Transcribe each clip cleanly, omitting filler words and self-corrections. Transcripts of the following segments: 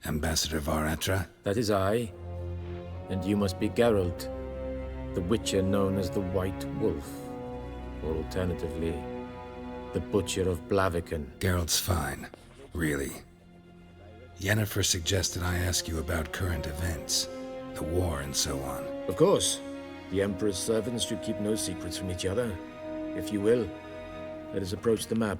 Ambassador Varatra? That is I. And you must be Geralt, the Witcher known as the White Wolf. Or alternatively, the Butcher of Blaviken. Geralt's fine. Really. Yennefer suggested I ask you about current events, the war and so on. Of course. The Emperor's servants should keep no secrets from each other. If you will, let us approach the map.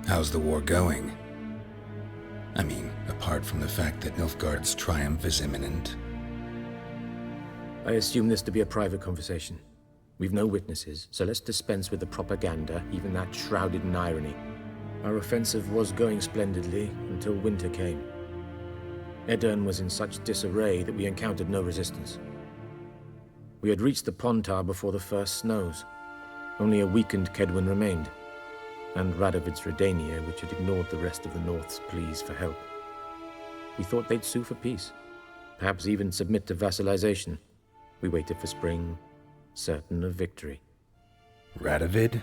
How's the war going? I mean, apart from the fact that Nilfgaard's triumph is imminent. I assume this to be a private conversation. We've no witnesses, so let's dispense with the propaganda, even that shrouded in irony. Our offensive was going splendidly until winter came. Aedirn was in such disarray that we encountered no resistance. We had reached the Pontar before the first snows. Only a weakened Kedwen remained, and Radovid's Redania, which had ignored the rest of the North's pleas for help. We thought they'd sue for peace, perhaps even submit to vassalization. We waited for spring, certain of victory. Radovid?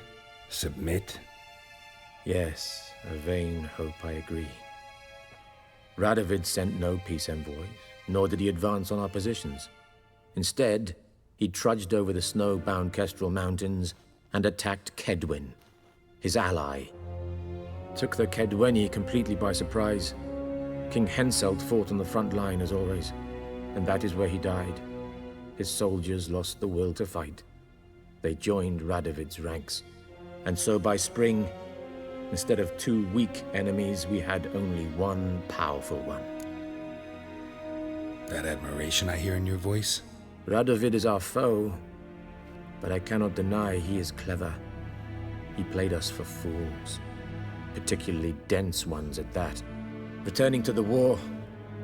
Submit? Yes, a vain hope, I agree. Radovid sent no peace envoys, nor did he advance on our positions. Instead, he trudged over the snow-bound Kestrel Mountains and attacked Kedwen, his ally. Took the Kedweni completely by surprise. King Henselt fought on the front line as always, and that is where he died. His soldiers lost the will to fight. They joined Radovid's ranks, and so by spring, instead of 2 weak enemies, we had only one powerful one. That admiration I hear in your voice? Radovid is our foe, but I cannot deny he is clever. He played us for fools, particularly dense ones at that. Returning to the war,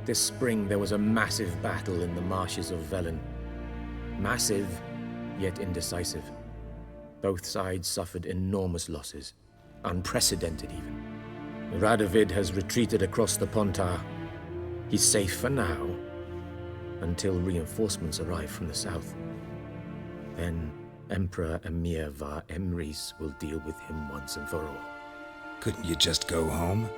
this spring there was a massive battle in the marshes of Velen. Massive, yet indecisive. Both sides suffered enormous losses. Unprecedented, even. Radovid has retreated across the Pontar. He's safe for now, until reinforcements arrive from the south. Then Emperor Emhyr var Emreis will deal with him once and for all. Couldn't you just go home?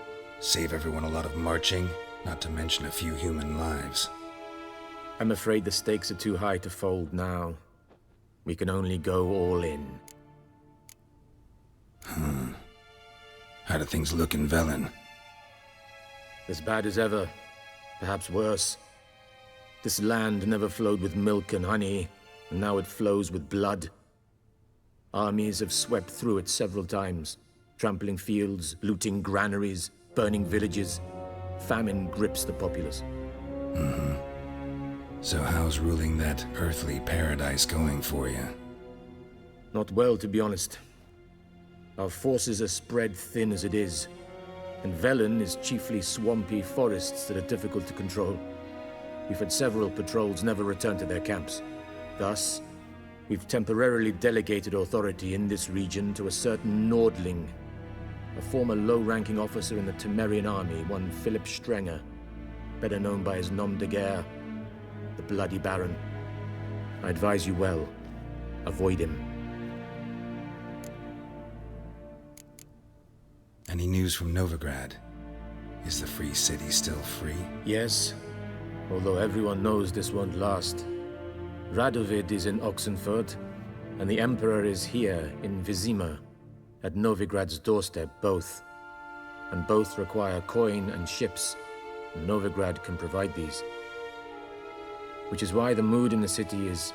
Save everyone a lot of marching, not to mention a few human lives. I'm afraid the stakes are too high to fold now. We can only go all in. How do things look in Velen? As bad as ever, perhaps worse. This land never flowed with milk and honey, and now it flows with blood. Armies have swept through it several times, trampling fields, looting granaries, burning villages. Famine grips the populace. So how's ruling that earthly paradise going for you? Not well, to be honest. Our forces are spread thin as it is, and Velen is chiefly swampy forests that are difficult to control. We've had several patrols never return to their camps. Thus, we've temporarily delegated authority in this region to a certain Nordling, a former low-ranking officer in the Temerian army, one Philip Strenger, better known by his nom de guerre, the Bloody Baron. I advise you well. Avoid him. Any news from Novigrad? Is the free city still free? Yes, although everyone knows this won't last. Radovid is in Oxenfurt, and the Emperor is here in Vizima, at Novigrad's doorstep, both. And both require coin and ships, and Novigrad can provide these. Which is why the mood in the city is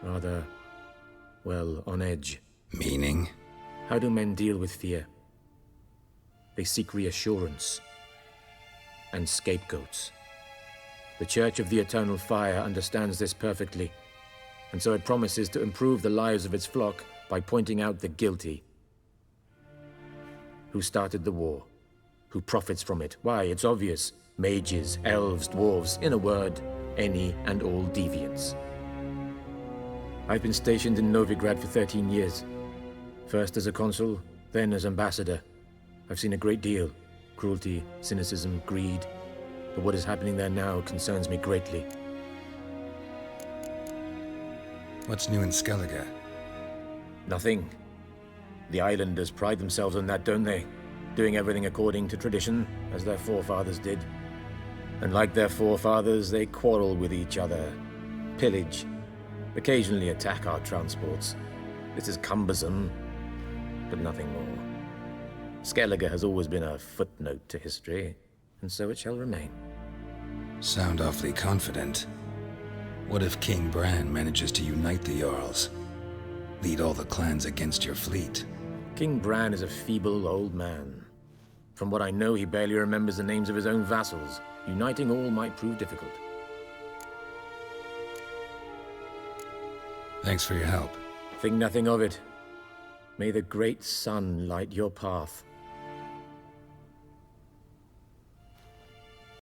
rather, well, on edge. Meaning? How do men deal with fear? They seek reassurance and scapegoats. The Church of the Eternal Fire understands this perfectly, and so it promises to improve the lives of its flock by pointing out the guilty. Who started the war? Who profits from it? Why, it's obvious. Mages, elves, dwarves, in a word, any and all deviants. I've been stationed in Novigrad for 13 years. First as a consul, then as ambassador. I've seen a great deal. Cruelty, cynicism, greed. But what is happening there now concerns me greatly. What's new in Skellige? Nothing. The islanders pride themselves on that, don't they? Doing everything according to tradition, as their forefathers did. And like their forefathers, they quarrel with each other, pillage, occasionally attack our transports. This is cumbersome, but nothing more. Skellige has always been a footnote to history, and so it shall remain. Sound awfully confident. What if King Bran manages to unite the Jarls? Lead all the clans against your fleet? King Bran is a feeble old man. From what I know, he barely remembers the names of his own vassals. Uniting all might prove difficult. Thanks for your help. Think nothing of it. May the great sun light your path.